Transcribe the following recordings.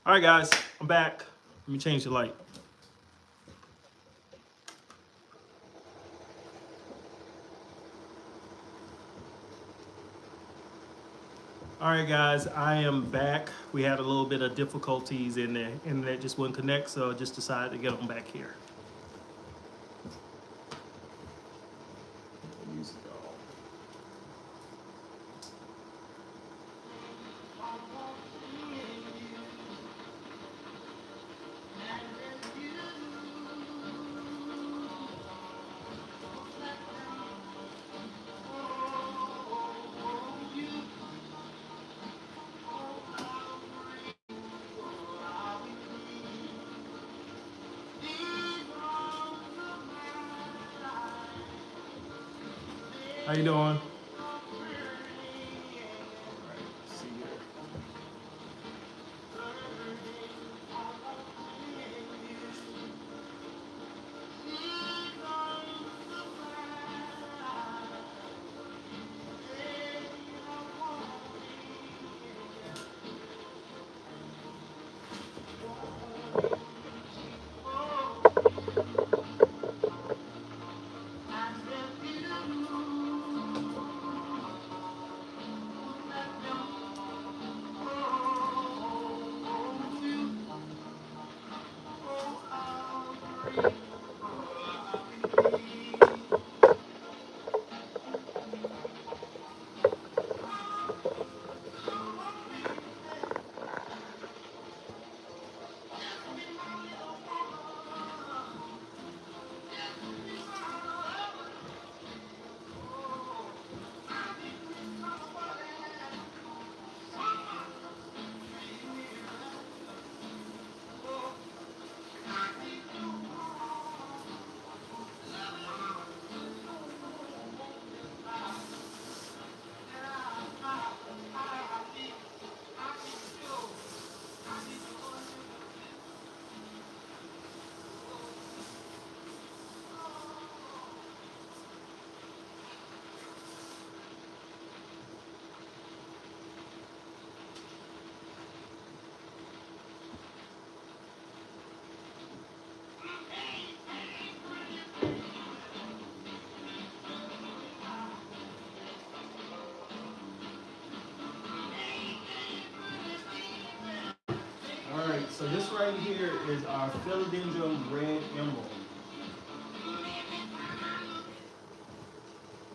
All right, guys, I'm back. Let me change the light. All right, guys, I am back. We had a little bit of difficulties in the internet, just wouldn't connect, so I just decided to get on back here. Music on. How you doing? All right, let's see here. All right, so this right here is our philodendron red emerald.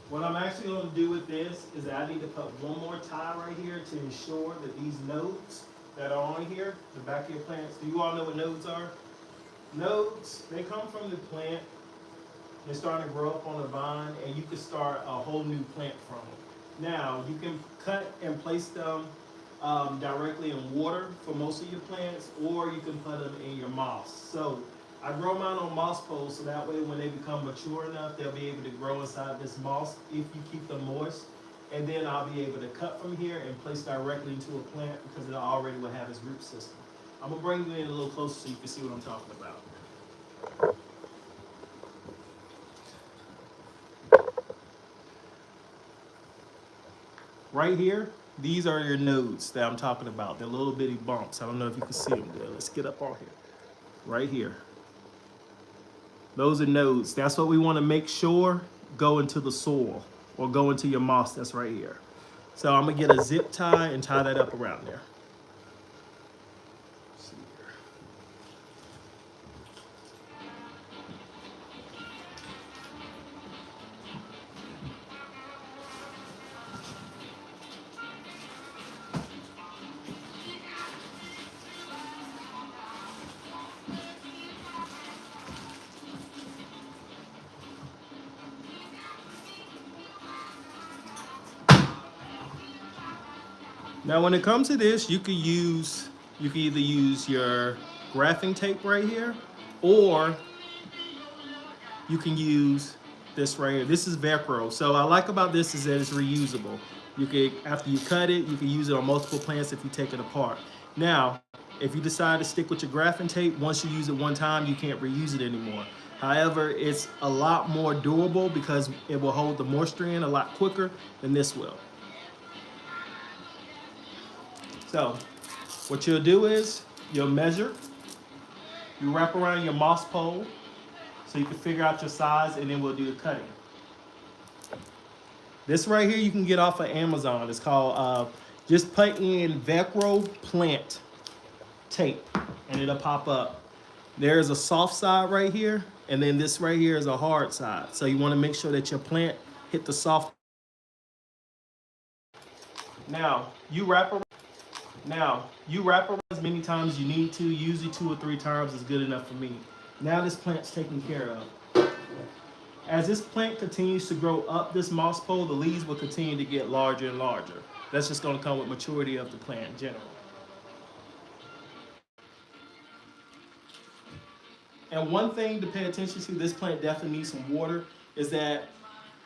What I'm actually going to do with this is I need to put one more tie right here to ensure that these nodes that are on here, the back of your plants, do you all know what nodes are? Nodes, they come from the plant. They're starting to grow up on the vine, and you can start a whole new plant from it. Now, you can cut and place them directly in water for most of your plants, or you can put them in your moss. So I grow mine on moss poles, so that way when they become mature enough, they'll be able to grow inside this moss if you keep them moist. And then I'll be able to cut from here and place directly into a plant because it already will have its root system. I'm gonna bring you in a little closer so you can see what I'm talking about. Right here, these are your nodes that I'm talking about. They're little bitty bumps. I don't know if you can see them there. Let's get up on here. Right here. Those are nodes. That's what we want to make sure go into the soil or go into your moss that's right here. So I'm gonna get a zip tie and tie that up around there. Let's see here. Now, when it comes to this, you can either use your graphing tape right here, or you can use this right here. This is Velcro. So I like about this is that it's reusable. You can, after you cut it, you can use it on multiple plants if you take it apart. Now, if you decide to stick with your graphing tape, once you use it one time, you can't reuse it anymore. However, it's a lot more durable because it will hold the moisture in a lot quicker than this will. So what you'll do is You'll measure. You wrap around your moss pole so you can figure out your size, and then we'll do the cutting. This right here you can get off of Amazon. It's called, just put in Velcro plant tape, and it'll pop up. There's a soft side right here, and then this right here is a hard side. So you want to make sure that your plant hit the soft. Now you wrap around. Now you wrap around as many times as you need to. Usually 2 or 3 times is good enough for me. Now this plant's taken care of. As this plant continues to grow up this moss pole, the leaves will continue to get larger and larger. That's just going to come with maturity of the plant in general. And one thing to pay attention to, this plant definitely needs some water, is that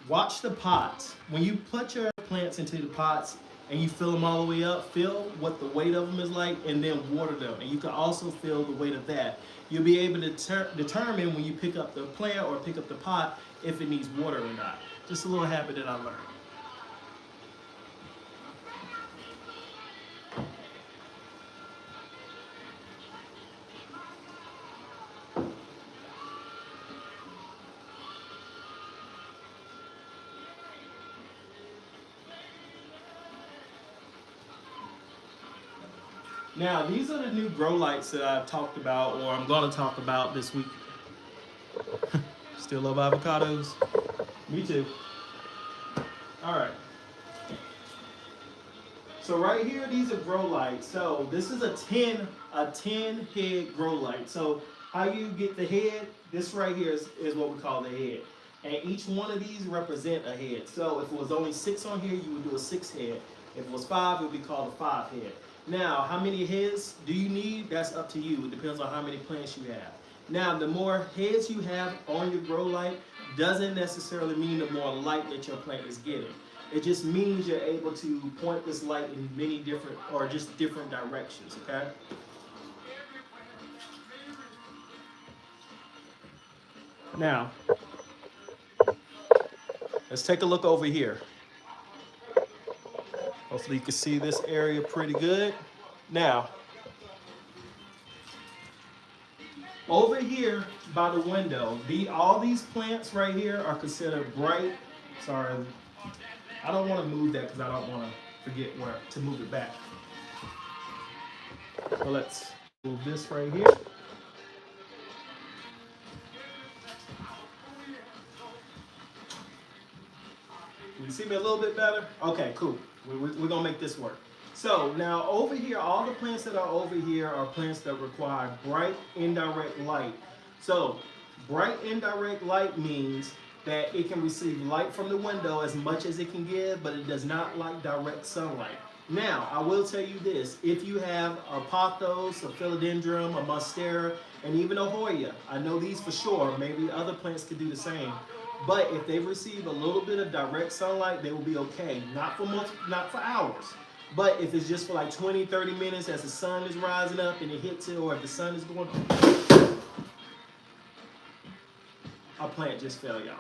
watch the pots. When you put your plants into the pots and you fill them all the way up, feel what the weight of them is like, and then water them. And you can also feel the weight of that. You'll be able to determine when you pick up the plant or pick up the pot if it needs water or not. Just a little habit that I learned. Now, these are the new grow lights that I've talked about, or I'm going to talk about this week. Still love avocados? Me too. All right. So right here, these are grow lights. So this is a 10 head grow light. So how you get the head, this right here is what we call the head. And each one of these represent a head. So if it was only 6 on here, you would do a 6 head. If it was 5, it would be called a 5 head. Now, how many heads do you need? That's up to you. It depends on how many plants you have. Now, the more heads you have on your grow light doesn't necessarily mean the more light that your plant is getting. It just means you're able to point this light in many different, or just different directions, okay? Now, let's take a look over here. Hopefully you can see this area pretty good. Now, over here by the window, all these plants right here are considered bright. Sorry, I don't want to move that because I don't want to forget where to move it back. So let's move this right here. You see me a little bit better? Okay, cool. We're going to make this work. So now over here, all the plants that are over here are plants that require bright indirect light. So bright indirect light means that it can receive light from the window as much as it can give, but it does not like direct sunlight. Now, I will tell you this, if you have a pothos, a philodendron, a monstera, and even a Hoya, I know these for sure, maybe other plants could do the same, but if they receive a little bit of direct sunlight, they will be okay. Not for hours, but if it's just for like 20, 30 minutes as the sun is rising up and it hits it, or if the sun is going, our plant just fell, y'all.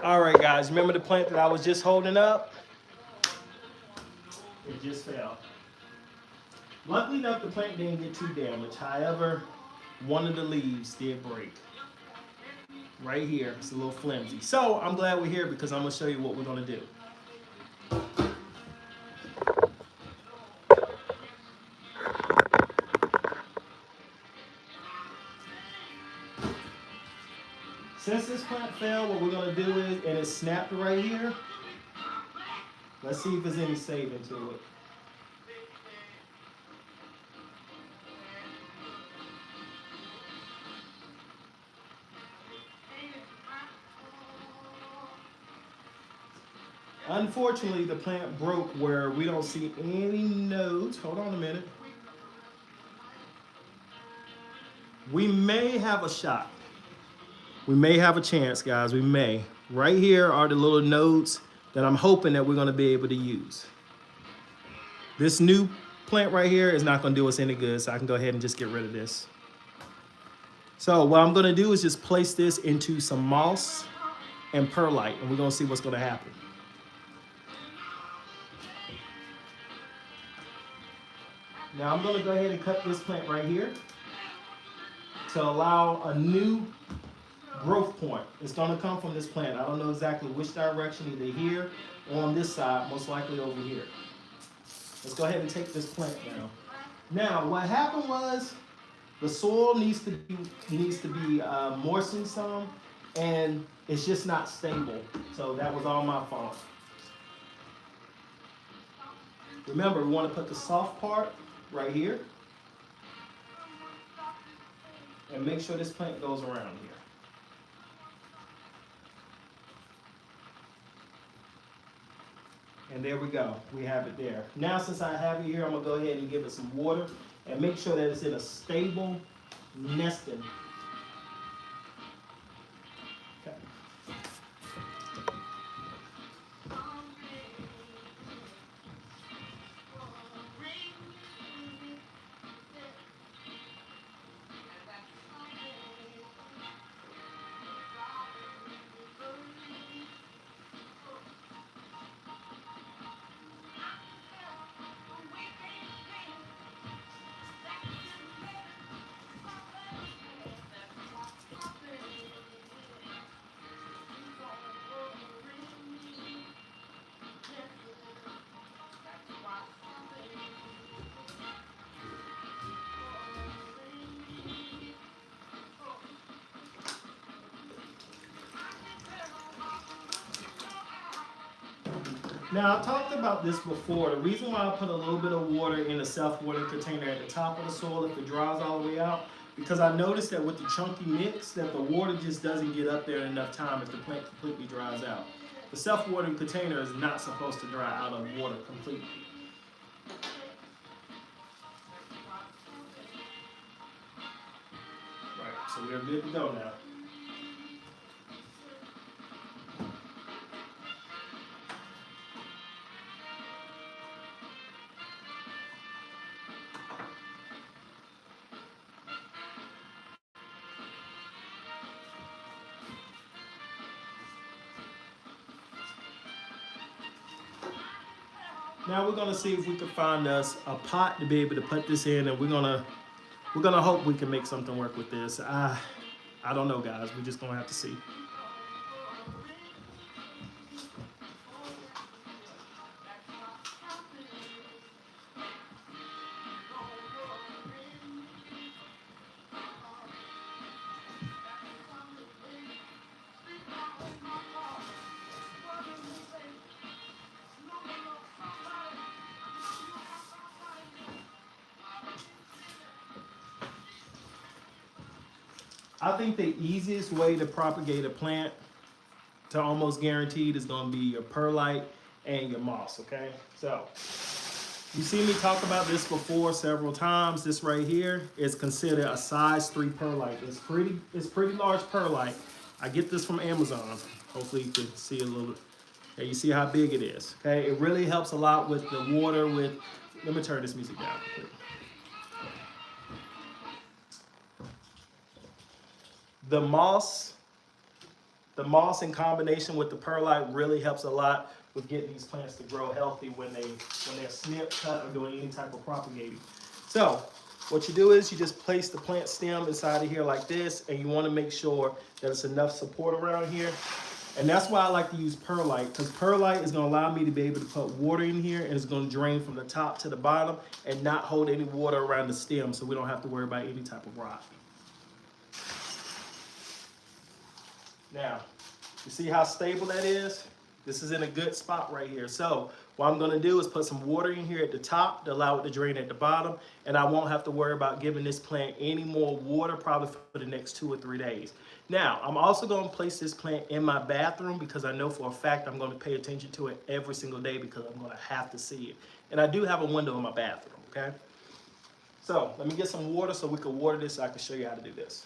All right, guys, remember the plant that I was just holding up? It just fell. Luckily enough, the plant didn't get too damaged. However, one of the leaves did break. Right here, it's a little flimsy. So I'm glad we're here because I'm gonna show you what we're gonna do. Since this plant fell, what we're gonna do is, and it's snapped right here, let's see if there's any saving to it. Unfortunately, the plant broke where we don't see any nodes. Hold on a minute. We may have a shot. We may have a chance, guys. We may. Right here are the little nodes that I'm hoping that we're going to be able to use. This new plant right here is not going to do us any good, so I can go ahead and just get rid of this. So what I'm going to do is just place this into some moss and perlite, and we're going to see what's going to happen. Now I'm going to go ahead and cut this plant right here to allow a new growth point. It's going to come from this plant. I don't know exactly which direction, either here or on this side, most likely over here. Let's go ahead and take this plant down. Now, what happened was the soil needs to be moistened some, and it's just not stable. So that was all my fault. Remember, we want to put the soft part right here, and make sure this plant goes around here. And there we go. We have it there. Now, since I have it here, I'm going to go ahead and give it some water and make sure that it's in a stable nesting. Okay. Now, I talked about this before. The reason why I put a little bit of water in a self-watering container at the top of the soil if it dries all the way out, because I noticed that with the chunky mix that the water just doesn't get up there in enough time if the plant completely dries out. The self-watering container is not supposed to dry out of water completely. Right, so we're good to go now. Now we're gonna see if we can find us a pot to be able to put this in, and we're gonna hope we can make something work with this. I don't know, guys. We're just gonna have to see. I think the easiest way to propagate a plant to almost guaranteed is going to be your perlite and your moss, okay? So, you see me talk about this before several times. This right here is considered a size 3 perlite. It's pretty large perlite. I get this from Amazon. Hopefully you can see a little bit. Okay, you see how big it is, okay? It really helps a lot with the water let me turn this music down quick. The moss The moss in combination with the perlite really helps a lot with getting these plants to grow healthy when they're snipped, cut, or doing any type of propagating. So what you do is you just place the plant stem inside of here like this, and you want to make sure that it's enough support around here. And that's why I like to use perlite, because perlite is going to allow me to be able to put water in here, and it's going to drain from the top to the bottom and not hold any water around the stem, so we don't have to worry about any type of rot. Now, you see how stable that is? This is in a good spot right here. So what I'm gonna do is put some water in here at the top to allow it to drain at the bottom, and I won't have to worry about giving this plant any more water probably for the next 2 or 3 days. Now, I'm also gonna place this plant in my bathroom because I know for a fact I'm gonna pay attention to it every single day because I'm gonna have to see it. And I do have a window in my bathroom, okay? So let me get some water so we can water this so I can show you how to do this.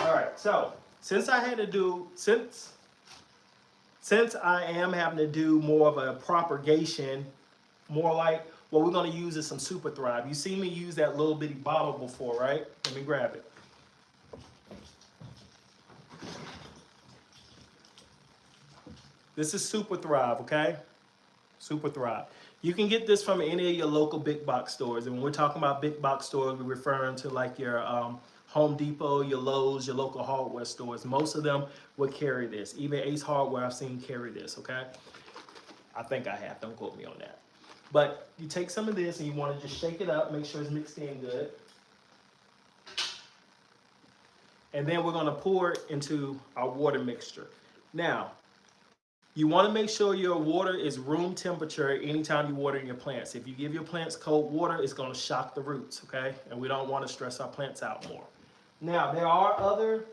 All right, so since I am having to do more of a propagation, more like what we're going to use is some Super Thrive. You see me use that little bitty bottle before, right? Let me grab it. This is Super Thrive, okay? Super Thrive. You can get this from any of your local big box stores. And when we're talking about big box stores, we're referring to like your Home Depot, your Lowe's, your local hardware stores. Most of them will carry this. Even Ace Hardware I've seen carry this, okay? I think I have, don't quote me on that. But you take some of this and you want to just shake it up, make sure it's mixed in good. And then we're going to pour it into our water mixture. Now, you want to make sure your water is room temperature anytime you water your plants. If you give your plants cold water, it's going to shock the roots, okay? And we don't want to stress our plants out more. Now, there are other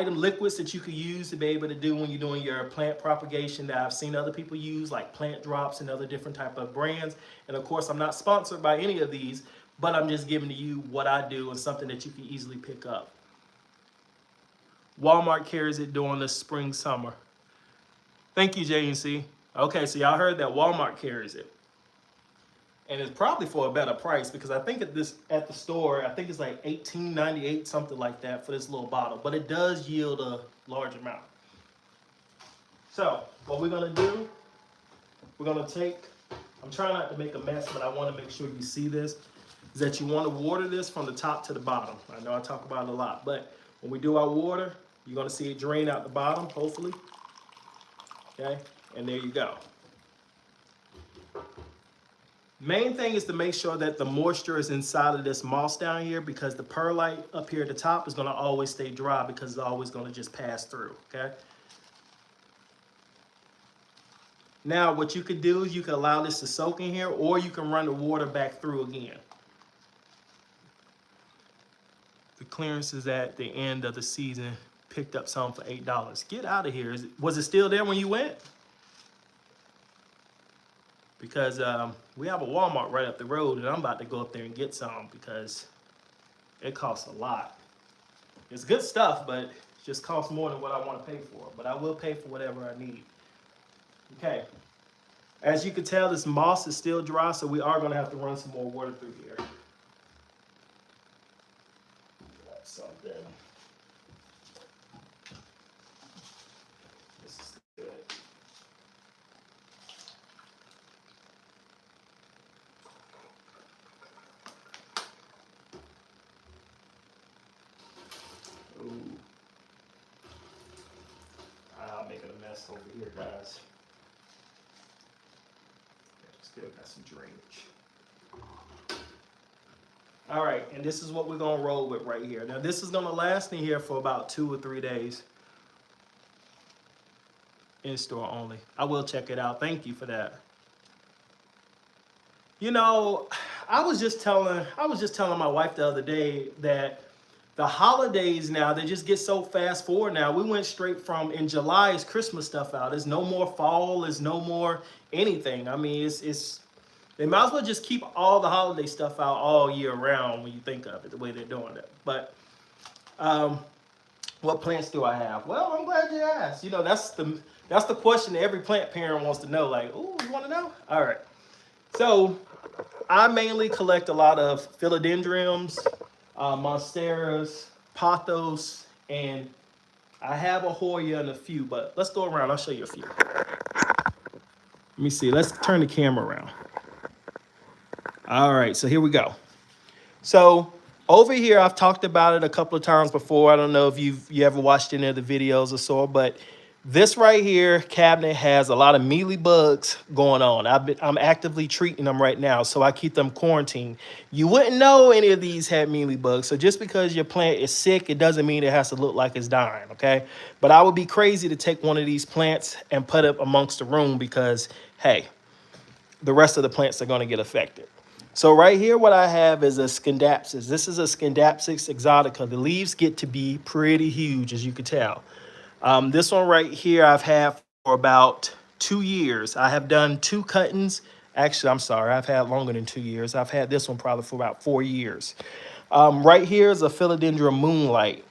liquids that you could use to be able to do when you're doing your plant propagation that I've seen other people use, like plant drops and other different type of brands. And of course, I'm not sponsored by any of these, but I'm just giving to you what I do and something that you can easily pick up. Walmart carries it during the spring, summer. Thank you, JNC. Okay, so y'all heard that Walmart carries it. And it's probably for a better price because I think at the store, I think it's like $18.98, something like that for this little bottle. But it does yield a large amount. So what we're gonna do, we're gonna take, I'm trying not to make a mess, but I wanna make sure you see this, is that you wanna water this from the top to the bottom. I know I talk about it a lot, but when we do our water, you're gonna see it drain out the bottom, hopefully. Okay, and there you go. Main thing is to make sure that the moisture is inside of this moss down here because the perlite up here at the top is going to always stay dry because it's always going to just pass through, okay? Now, what you could do is you can allow this to soak in here or you can run the water back through again. The clearance is at the end of the season. Picked up some for $8. Get out of here. Was it still there when you went? Because we have a Walmart right up the road and I'm about to go up there and get some because it costs a lot. It's good stuff, but it just costs more than what I want to pay for. But I will pay for whatever I need. Okay. As you can tell, this moss is still dry, so we are going to have to run some more water through here. That's something. This is good. Ooh. I'm making a mess over here, guys. Still got some drainage. All right, and this is what we're gonna roll with right here. Now this is gonna last in here for about 2 or 3 days. In store only. I will check it out. Thank you for that. You know, I was just telling my wife the other day that the holidays now, they just get so fast forward now. We went straight from, in July is Christmas stuff out. There's no more fall, there's no more anything. I mean, it's they might as well just keep all the holiday stuff out all year round when you think of it, the way they're doing it. But what plants do I have? Well, I'm glad you asked. You know, that's the question that every plant parent wants to know. Like, oh, you want to know? All right. So I mainly collect a lot of philodendrons, monsteras, pothos, and I have a Hoya and a few, but let's go around. I'll show you a few. Let me see. Let's turn the camera around. All right, so here we go. So over here, I've talked about it a couple of times before. I don't know if you ever watched any of the videos or so, but this right here cabinet has a lot of mealy bugs going on. I'm actively treating them right now, so I keep them quarantined. You wouldn't know any of these had mealy bugs, so just because your plant is sick, it doesn't mean it has to look like it's dying, okay? But I would be crazy to take one of these plants and put it amongst the room because, hey, the rest of the plants are going to get affected. So right here, what I have is a Scindapsus. This is a Scindapsus exotica. The leaves get to be pretty huge, as you can tell. This one right here I've had for about 2 years. I have done 2 cuttings. Actually, I'm sorry, I've had longer than 2 years. I've had this one probably for about 4 years. Right here is a Philodendron Moonlight.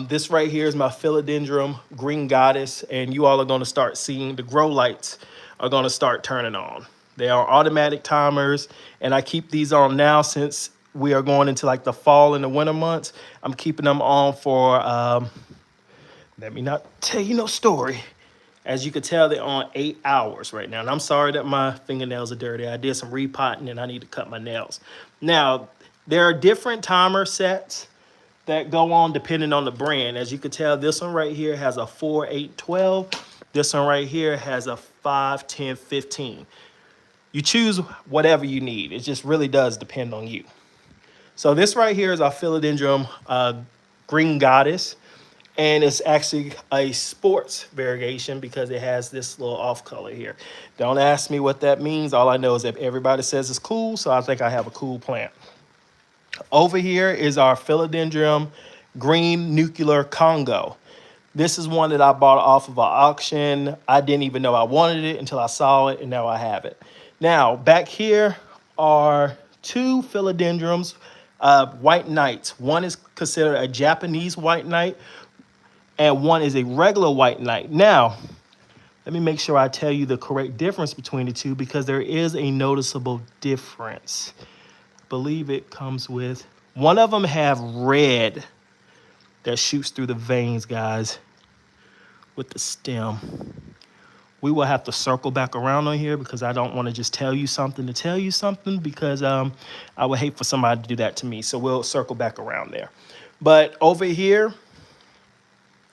This right here is my Philodendron Green Goddess, and you all are going to start seeing the grow lights are going to start turning on. They are automatic timers, and I keep these on now since we are going into like the fall and the winter months. I'm keeping them on for, let me not tell you no story. As you can tell, they're on 8 hours right now. And I'm sorry that my fingernails are dirty. I did some repotting and I need to cut my nails. Now, there are different timer sets that go on depending on the brand. As you can tell, this one right here has a 4, 8, 12. This one right here has a 5, 10, 15. You choose whatever you need. It just really does depend on you. So this right here is our Philodendron Green Goddess. And it's actually a sports variegation because it has this little off color here. Don't ask me what that means. All I know is that everybody says it's cool, so I think I have a cool plant. Over here is our Philodendron Green Nuclear Congo. This is one that I bought off of an auction. I didn't even know I wanted it until I saw it, and now I have it. Now, back here are 2 philodendrons, white knights. One is considered a Japanese white knight, and one is a regular white knight. Now, let me make sure I tell you the correct difference between the two because there is a noticeable difference. I believe it comes with, one of them have red that shoots through the veins, guys, with the stem. We will have to circle back around on here because I don't want to just tell you something to tell you something because I would hate for somebody to do that to me. So we'll circle back around there. But over here,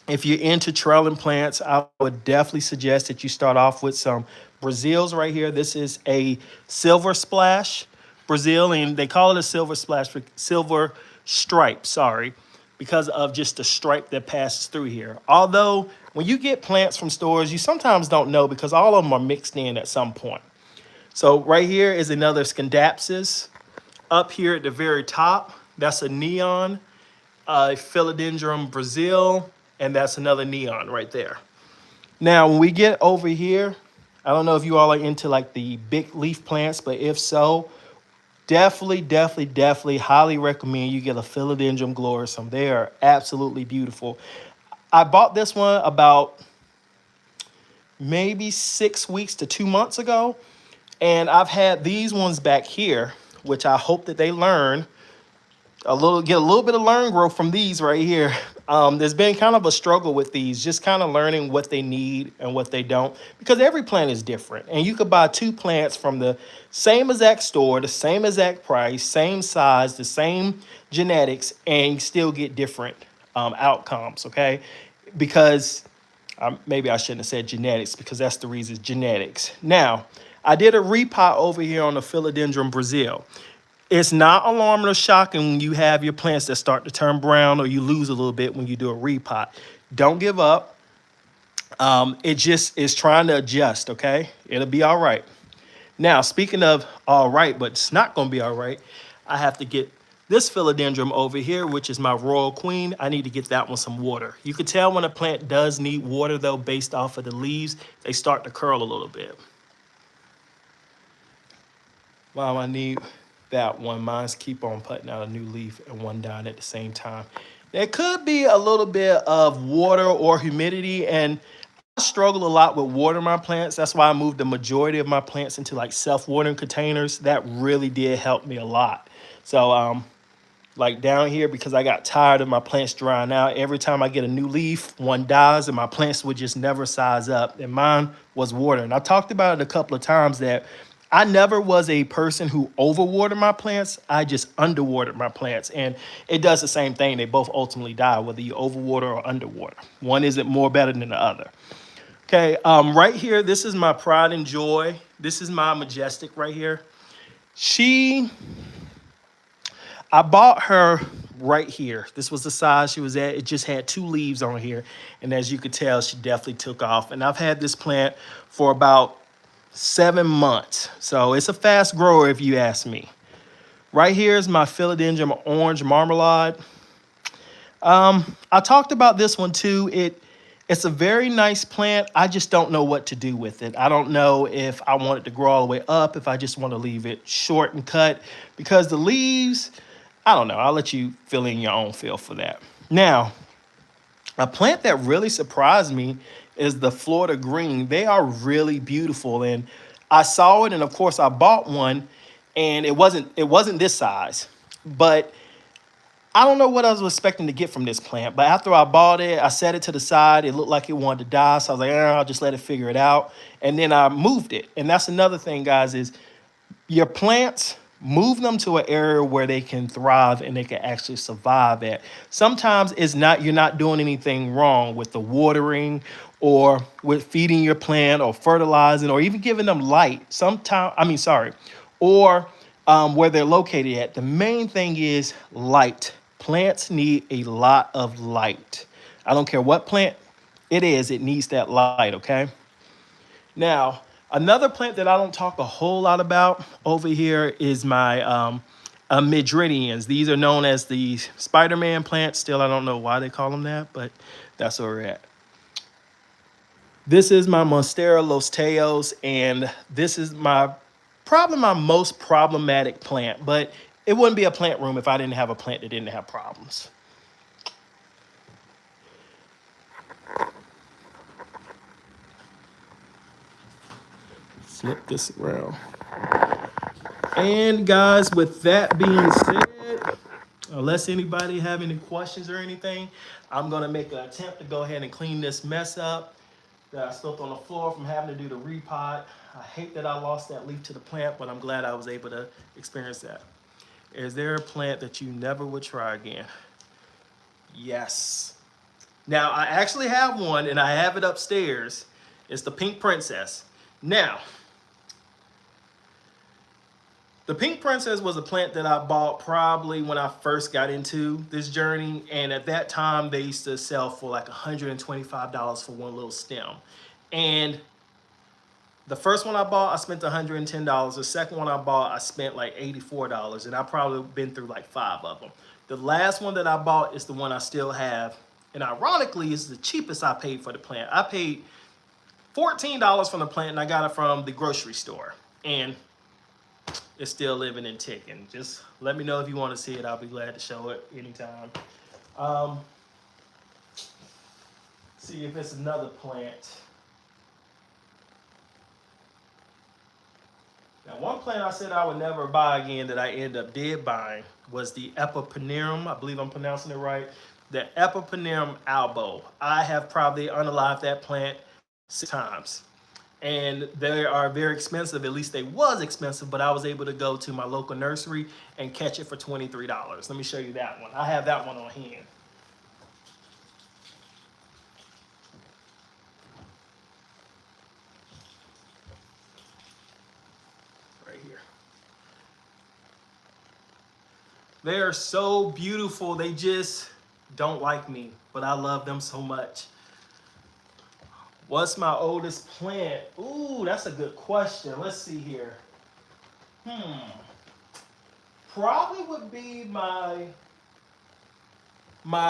if you're into trailing plants, I would definitely suggest that you start off with some Brazils right here. This is a silver splash Brazil, and they call it a silver splash, silver stripe, sorry, because of just the stripe that passes through here. Although, when you get plants from stores, you sometimes don't know because all of them are mixed in at some point. So right here is another Scindapsus. Up here at the very top, that's a neon, Philodendron Brazil, and that's another neon right there. Now, when we get over here, I don't know if you all are into like the big leaf plants, but if so, definitely highly recommend you get a Philodendron gloriousum. They are absolutely beautiful. I bought this one about maybe 6 weeks to 2 months ago, and I've had these ones back here, which I hope that they learn get a little bit of learn growth from these right here. There's been kind of a struggle with these, just kind of learning what they need and what they don't, because every plant is different. And you could buy 2 plants from the same exact store, the same exact price, same size, the same genetics, and you still get different outcomes, okay? Because maybe I shouldn't have said genetics because that's the reason, genetics. Now, I did a repot over here on the Philodendron Brazil. It's not alarming or shocking when you have your plants that start to turn brown or you lose a little bit when you do a repot. Don't give up. It just is trying to adjust, okay? It'll be all right. Now, speaking of all right, but it's not going to be all right, I have to get this philodendron over here, which is my royal queen. I need to get that one some water. You can tell when a plant does need water, though, based off of the leaves. They start to curl a little bit. Wow, I need that one. Mine's keep on putting out a new leaf and one down at the same time. There could be a little bit of water or humidity, and I struggle a lot with watering my plants. That's why I moved the majority of my plants into like self-watering containers. That really did help me a lot. So like down here, because I got tired of my plants drying out. Every time I get a new leaf, one dies and my plants would just never size up. And mine was watering. I talked about it a couple of times that I never was a person who overwatered my plants. I just underwatered my plants. And it does the same thing. They both ultimately die, whether you overwater or underwater. One isn't more better than the other. Okay, right here, this is my pride and joy. This is my majestic right here. I bought her right here. This was the size she was at. It just had 2 leaves on here. And as you could tell, she definitely took off. And I've had this plant for about 7 months. So it's a fast grower if you ask me. Right here is my philodendron orange marmalade. I talked about this one too. It's a very nice plant. I just don't know what to do with it. I don't know if I want it to grow all the way up, if I just want to leave it short and cut, because the leaves, I don't know. I'll let you fill in your own feel for that. Now, a plant that really surprised me is the Florida green. They are really beautiful, and I saw it, and of course I bought one, and it wasn't this size, but I don't know what I was expecting to get from this plant. But after I bought it, I set it to the side. It looked like it wanted to die, so I was like, I'll just let it figure it out, and then I moved it. And that's another thing, guys, is your plants, move them to an area where they can thrive and they can actually survive at. Sometimes you're not doing anything wrong with the watering or with feeding your plant or fertilizing or even giving them light. Or where they're located at. The main thing is light. Plants need a lot of light. I don't care what plant it is, it needs that light, okay? Now, another plant that I don't talk a whole lot about over here is my midridians. These are known as the Spider-Man plants. Still, I don't know why they call them that, but that's where we're at. This is my Monstera Los Teos, and this is probably my most problematic plant, but it wouldn't be a plant room if I didn't have a plant that didn't have problems. Flip this around. And guys, with that being said, unless anybody have any questions or anything, I'm gonna make an attempt to go ahead and clean this mess up that I spilled on the floor from having to do the repot. I hate that I lost that leaf to the plant, but I'm glad I was able to experience that. Is there a plant that you never would try again? Yes. Now, I actually have one, and I have it upstairs. It's the Pink Princess. Now, the Pink Princess was a plant that I bought probably when I first got into this journey. And at that time, they used to sell for like $125 for one little stem. And the first one I bought, I spent $110. The second one I bought, I spent like $84. And I've probably been through like 5 of them. The last one that I bought is the one I still have. And ironically, it's the cheapest I paid for the plant. I paid $14 from the plant, and I got it from the grocery store. And it's still living and ticking. Just let me know if you want to see it. I'll be glad to show it anytime. See if it's another plant. Now, one plant I said I would never buy again that I ended up buying was the Epipanerum. I believe I'm pronouncing it right. The Epipanerum albo. I have probably unalived that plant 6 times. And they are very expensive. At least they was expensive, but I was able to go to my local nursery and catch it for $23. Let me show you that one. I have that one on hand. They are so beautiful. They just don't like me, but I love them so much. What's my oldest plant? Ooh, that's a good question. Let's see here. Probably would be my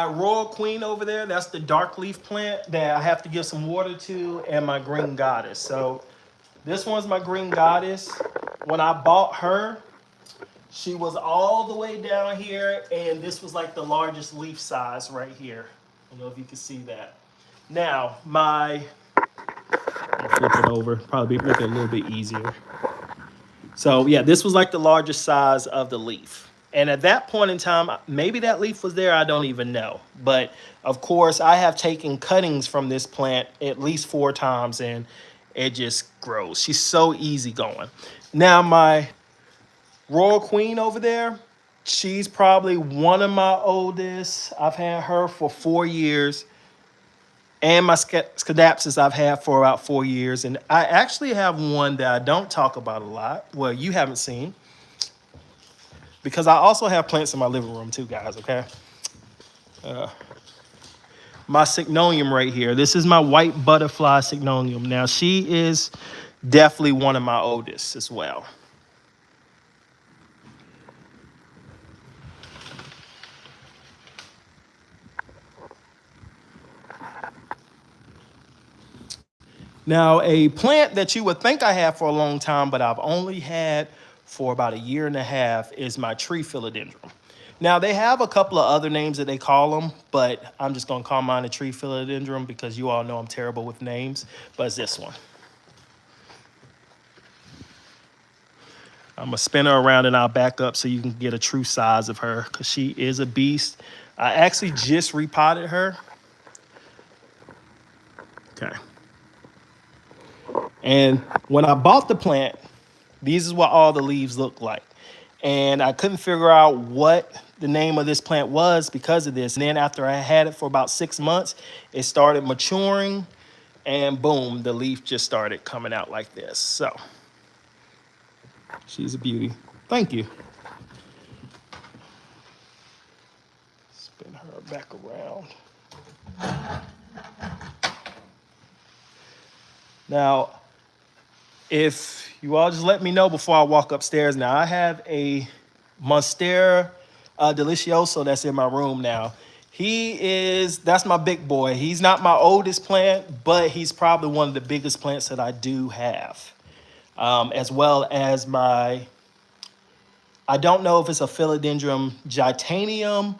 royal queen over there. That's the dark leaf plant that I have to give some water to, and my green goddess. So this one's my green goddess. When I bought her, she was all the way down here, and this was like the largest leaf size right here. I don't know if you can see that. Now, I'll flip it over, probably make it a little bit easier. So yeah, this was like the largest size of the leaf. And at that point in time, maybe that leaf was there, I don't even know. But of course, I have taken cuttings from this plant at least 4 times, and it just grows. She's so easy going. Now, my Royal Queen over there, she's probably one of my oldest. I've had her for 4 years. And my Scadapsis I've had for about 4 years. And I actually have one that I don't talk about a lot. Well, you haven't seen. Because I also have plants in my living room too, guys, okay? My Signonium right here. This is my white butterfly Signonium. Now, she is definitely one of my oldest as well. Now, a plant that you would think I have for a long time, but I've only had for about 1.5 years is my tree philodendron. Now, they have a couple of other names that they call them, but I'm just going to call mine a tree philodendron because you all know I'm terrible with names, but it's this one. I'm going to spin her around and I'll back up so you can get a true size of her because she is a beast. I actually just repotted her. Okay. And when I bought the plant, these is what all the leaves look like. And I couldn't figure out what the name of this plant was because of this. And then after I had it for about 6 months, it started maturing and boom, the leaf just started coming out like this. So she's a beauty. Thank you. Spin her back around. Now, if you all just let me know before I walk upstairs. Now, I have a Monstera Delicioso that's in my room now. That's my big boy. He's not my oldest plant, but he's probably one of the biggest plants that I do have. As well as I don't know if it's a Philodendron Gitanium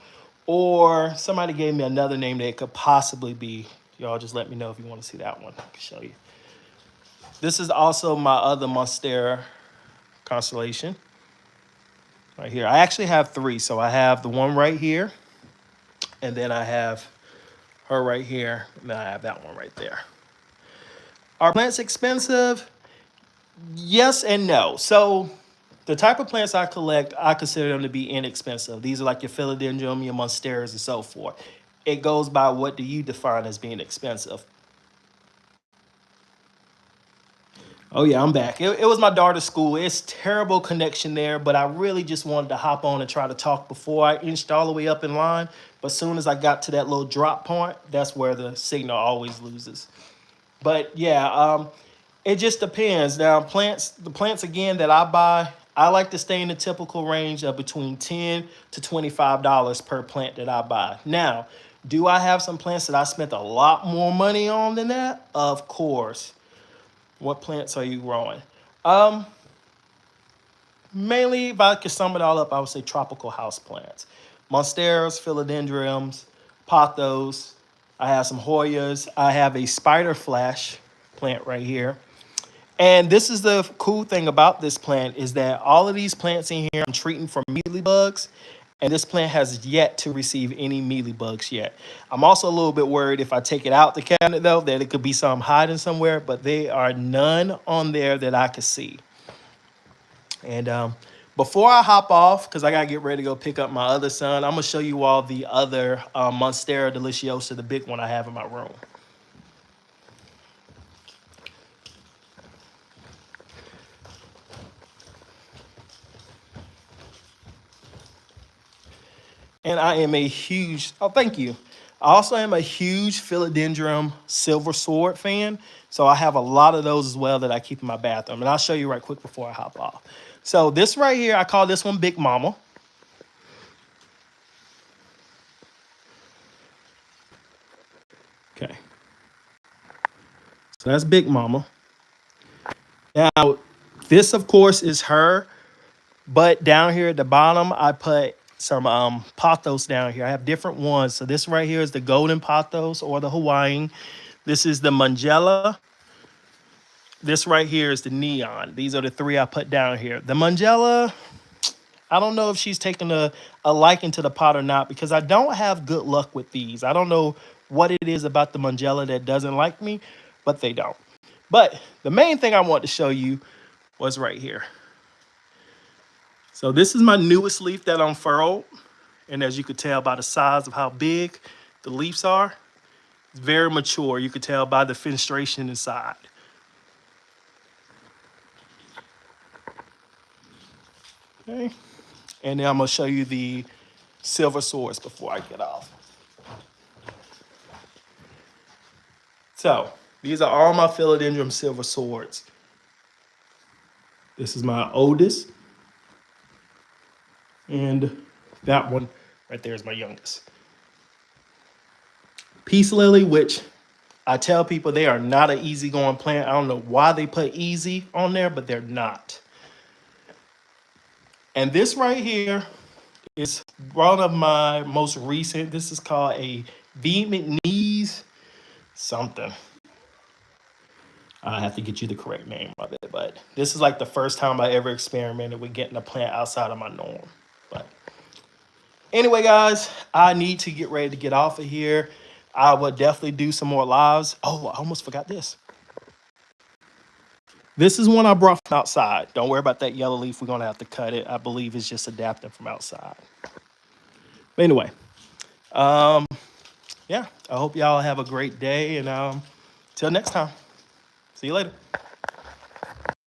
or somebody gave me another name that it could possibly be. Y'all just let me know if you want to see that one. I can show you. This is also my other Monstera constellation right here. I actually have 3. So I have the one right here, and then I have her right here, and then I have that one right there. Are plants expensive? Yes and no. So the type of plants I collect, I consider them to be inexpensive. These are like your philodendron, your monsteras, and so forth. It goes by what do you define as being expensive. Oh yeah, I'm back. It was my daughter's school. It's terrible connection there, but I really just wanted to hop on and try to talk before I inched all the way up in line. But as soon as I got to that little drop point, that's where the signal always loses. But yeah, it just depends. Now, the plants again that I buy, I like to stay in the typical range of between $10 to $25 per plant that I buy. Now, do I have some plants that I spent a lot more money on than that? Of course. What plants are you growing? Mainly, if I could sum it all up, I would say tropical house plants. Monsteras, philodendrons, pothos. I have some Hoyas. I have a spider flash plant right here. And this is the cool thing about this plant is that all of these plants in here I'm treating for mealybugs, and this plant has yet to receive any mealybugs yet. I'm also a little bit worried if I take it out the cabinet though that it could be some hiding somewhere, but there are none on there that I could see. And before I hop off, because I gotta get ready to go pick up my other son, I'm gonna show you all the other Monstera Deliciosa, the big one I have in my room. And I am a huge, oh, thank you. I also am a huge philodendron silver sword fan. So I have a lot of those as well that I keep in my bathroom. And I'll show you right quick before I hop off. So this right here, I call this one Big Mama. Okay. So that's Big Mama. Now, this, of course, is her. But down here at the bottom, I put some pothos down here. I have different ones. So this right here is the golden pothos or the Hawaiian. This is the Mangella. This right here is the neon. These are the three I put down here. The Mangella, I don't know if she's taking a liking to the pot or not because I don't have good luck with these. I don't know what it is about the Mangella that doesn't like me, but they don't. But the main thing I want to show you was right here. So this is my newest leaf that unfurled. And as you could tell by the size of how big the leaves are, it's very mature. You could tell by the fenestration inside. Okay. And then I'm gonna show you the silver swords before I get off. So these are all my philodendron silver swords. This is my oldest. And that one right there is my youngest. Peace lily, which I tell people they are not an easygoing plant. I don't know why they put easy on there, but they're not. And this right here is one of my most recent. This is called a Vietnamese something. I have to get you the correct name of it, but this is like the first time I ever experimented with getting a plant outside of my norm. But anyway, guys, I need to get ready to get off of here. I will definitely do some more lives. Oh, I almost forgot this. This is one I brought from outside. Don't worry about that yellow leaf. We're going to have to cut it. I believe it's just adapting from outside. But anyway, yeah, I hope y'all have a great day. And till next time, see you later.